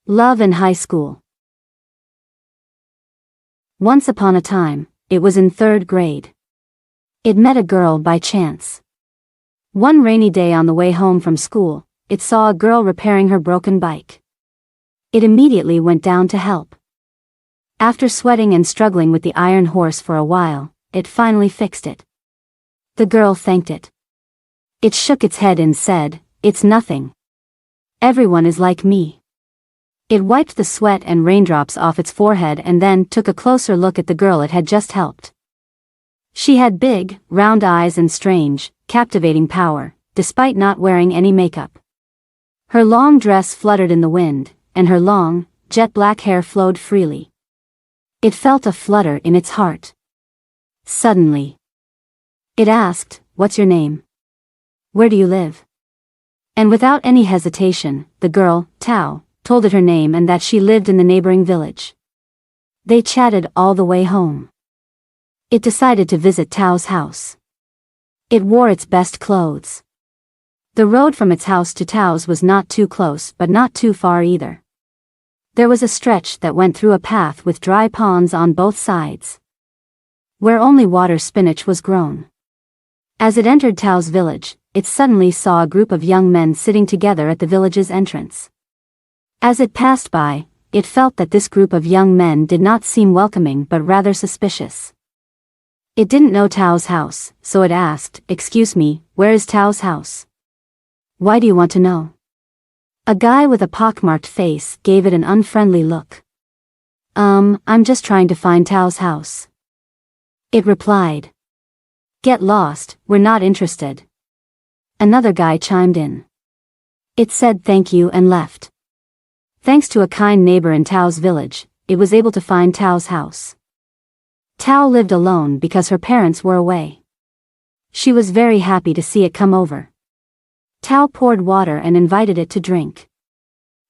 Love in high school. Once upon a time, it was in 3rd grade. It met a girl by chance. One rainy day on the way home from school, it saw a girl repairing her broken bike. It immediately went down to help. After sweating and struggling with the iron horse for a while, it finally fixed it. The girl thanked it. It shook its head and said, "It's nothing. Everyone is like me." It wiped the sweat and raindrops off its forehead and then took a closer look at the girl it had just helped. She had big, round eyes and strange, captivating power, despite not wearing any makeup. Her long dress fluttered in the wind, and her long, jet-black hair flowed freely. It felt a flutter in its heart. Suddenly, it asked, "What's your name? Where do you live?" And without any hesitation, the girl, Tao, told it her name and that she lived in the neighboring village. They chatted all the way home. It decided to visit Tao's house. It wore its best clothes. The road from its house to Tao's was not too close but not too far either. There was a stretch that went through a path with dry ponds on both sides, where only water spinach was grown. As it entered Tao's village, it suddenly saw a group of young men sitting together at the village's entrance. As it passed by, it felt that this group of young men did not seem welcoming but rather suspicious. It didn't know Tao's house, so it asked, "Excuse me, where is Tao's house? Why do you want to know?" A guy with a pockmarked face gave it an unfriendly look. I'm just trying to find Tao's house," it replied. "Get lost, we're not interested," another guy chimed in. It said thank you and left. Thanks to a kind neighbor in Tao's village, it was able to find Tao's house. Tao lived alone because her parents were away. She was very happy to see it come over. Tao poured water and invited it to drink.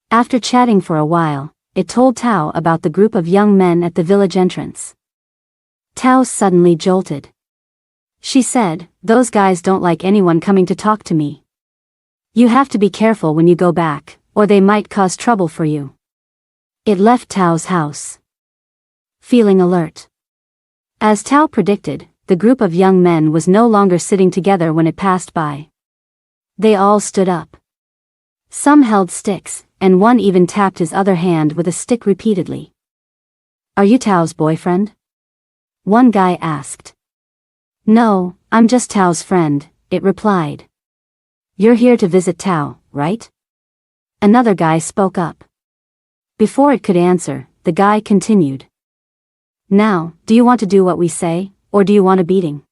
After chatting for a while, it told Tao about the group of young men at the village entrance. Tao suddenly jolted. She said, "Those guys don't like anyone coming to talk to me. You have to be careful when you go back, or they might cause trouble for you." It left Tao's house, feeling alert. As Tao predicted, the group of young men was no longer sitting together when it passed by. They all stood up. Some held sticks, and one even tapped his other hand with a stick repeatedly. "Are you Tao's boyfriend?" one guy asked. "No, I'm just Tao's friend," it replied. "You're here to visit Tao, right?" Another guy spoke up. Before it could answer, the guy continued. "Now, do you want to do what we say, or do you want a beating?"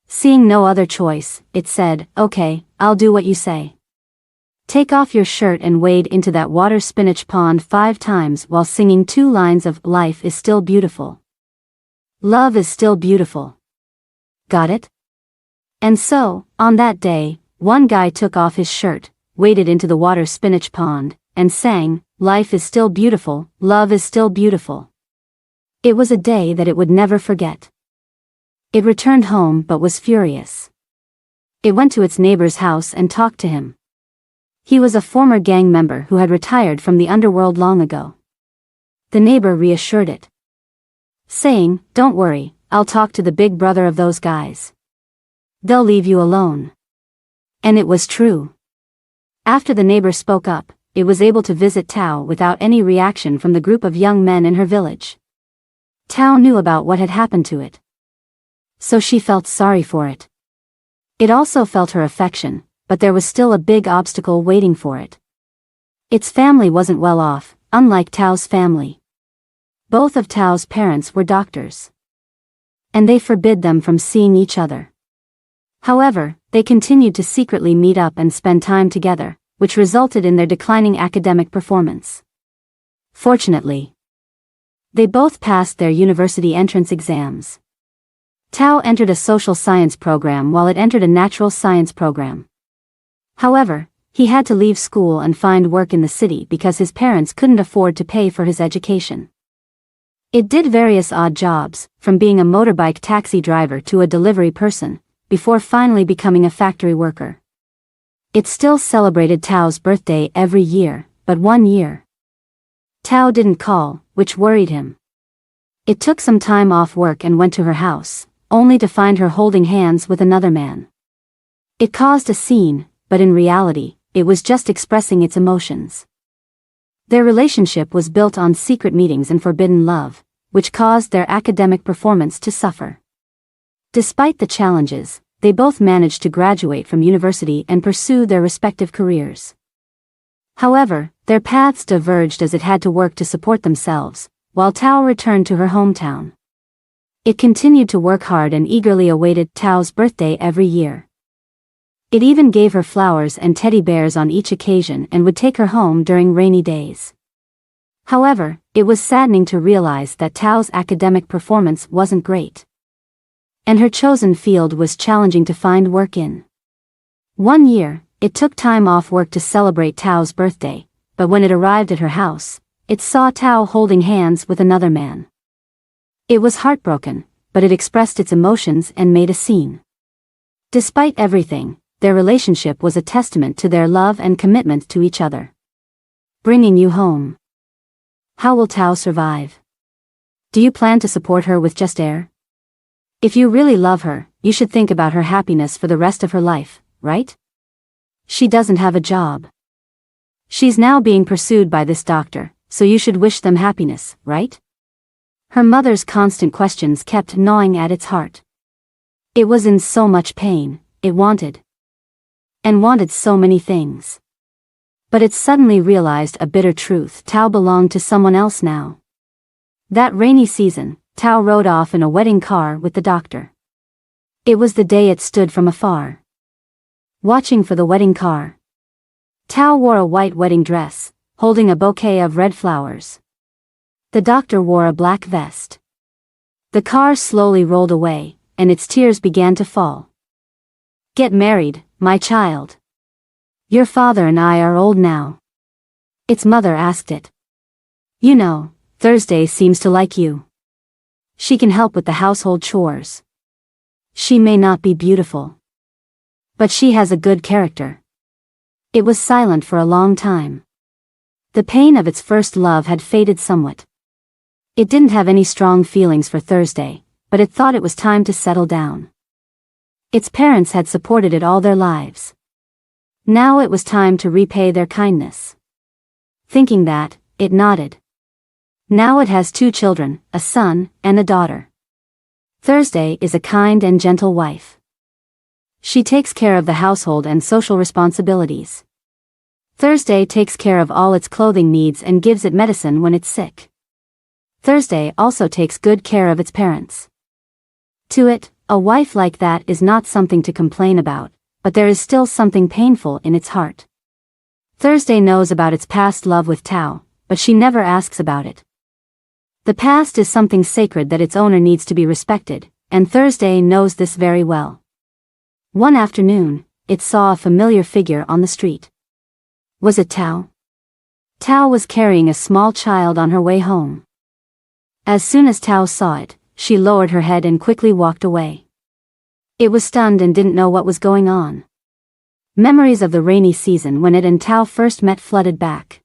Seeing no other choice, it said, "Okay, I'll do what you say. Take off your shirt and wade into that water spinach pond 5 times while singing 2 lines of 'Life is still beautiful. Love is still beautiful.' Got it?" And so, on that day, one guy took off his shirt, waded into the water spinach pond, and sang, "Life is still beautiful, love is still beautiful." It was a day that it would never forget. It returned home but was furious. It went to its neighbor's house and talked to him. He was a former gang member who had retired from the underworld long ago. The neighbor reassured it, saying, "Don't worry, I'll talk to the big brother of those guys. They'll leave you alone." And it was true. After the neighbor spoke up, it was able to visit Tao without any reaction from the group of young men in her village. Tao knew about what had happened to it, so she felt sorry for it. It also felt her affection, but there was still a big obstacle waiting for it. Its family wasn't well off, unlike Tao's family. Both of Tao's parents were doctors, and they forbid them from seeing each other. However, they continued to secretly meet up and spend time together, which resulted in their declining academic performance. Fortunately, they both passed their university entrance exams. Tao entered a social science program while it entered a natural science program. However, he had to leave school and find work in the city because his parents couldn't afford to pay for his education. It did various odd jobs, from being a motorbike taxi driver to a delivery person, before finally becoming a factory worker. It still celebrated Tao's birthday every year, but one year, Tao didn't call, which worried him. It took some time off work and went to her house, only to find her holding hands with another man. It caused a scene, but in reality, it was just expressing its emotions. Their relationship was built on secret meetings and forbidden love, which caused their academic performance to suffer. Despite the challenges, they both managed to graduate from university and pursue their respective careers. However, their paths diverged as it had to work to support themselves, while Tao returned to her hometown. It continued to work hard and eagerly awaited Tao's birthday every year. It even gave her flowers and teddy bears on each occasion and would take her home during rainy days. However, it was saddening to realize that Tao's academic performance wasn't great. And her chosen field was challenging to find work in. One year, it took time off work to celebrate Tao's birthday, but when it arrived at her house, it saw Tao holding hands with another man. It was heartbroken, but it expressed its emotions and made a scene. Despite everything, their relationship was a testament to their love and commitment to each other. Bringing you home. How will Tao survive? Do you plan to support her with just air? If you really love her, you should think about her happiness for the rest of her life, right? She doesn't have a job. She's now being pursued by this doctor, so you should wish them happiness, right? Her mother's constant questions kept gnawing at its heart. It was in so much pain, it wanted so many things. But it suddenly realized a bitter truth: Tao belonged to someone else now. That rainy season, Tao rode off in a wedding car with the doctor. It was the day it stood from afar, watching for the wedding car. Tao wore a white wedding dress, holding a bouquet of red flowers. The doctor wore a black vest. The car slowly rolled away, and its tears began to fall. "Get married, my child. Your father and I are old now." Its mother asked it. "You know, Thursday seems to like you. She can help with the household chores. She may not be beautiful, but she has a good character." It was silent for a long time. The pain of its first love had faded somewhat. It didn't have any strong feelings for Thursday, but it thought it was time to settle down. Its parents had supported it all their lives. Now it was time to repay their kindness. Thinking that, it nodded. Now it has 2 children, a son and a daughter. Thursday is a kind and gentle wife. She takes care of the household and social responsibilities. Thursday takes care of all its clothing needs and gives it medicine when it's sick. Thursday also takes good care of its parents. To it, a wife like that is not something to complain about, but there is still something painful in its heart. Thursday knows about its past love with Tao, but she never asks about it. The past is something sacred that its owner needs to be respected, and Thursday knows this very well. One afternoon, it saw a familiar figure on the street. Was it Tao? Tao was carrying a small child on her way home. As soon as Tao saw it, she lowered her head and quickly walked away. It was stunned and didn't know what was going on. Memories of the rainy season when it and Tao first met flooded back.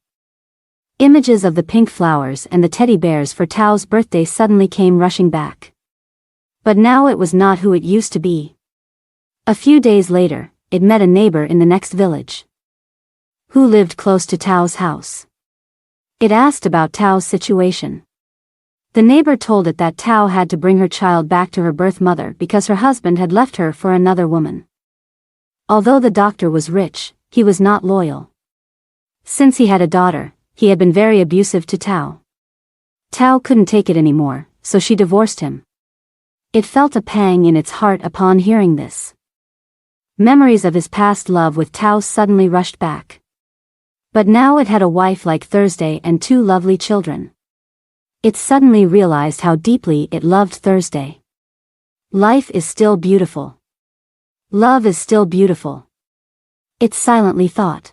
Images of the pink flowers and the teddy bears for Tao's birthday suddenly came rushing back. But now it was not who it used to be. A few days later, it met a neighbor in the next village, who lived close to Tao's house. It asked about Tao's situation. The neighbor told it that Tao had to bring her child back to her birth mother because her husband had left her for another woman. Although the doctor was rich, he was not loyal. Since he had a daughter, he had been very abusive to Tao. Tao couldn't take it anymore, so she divorced him. It felt a pang in its heart upon hearing this. Memories of his past love with Tao suddenly rushed back. But now it had a wife like Thursday and 2 lovely children. It suddenly realized how deeply it loved Thursday. Life is still beautiful. Love is still beautiful. It silently thought.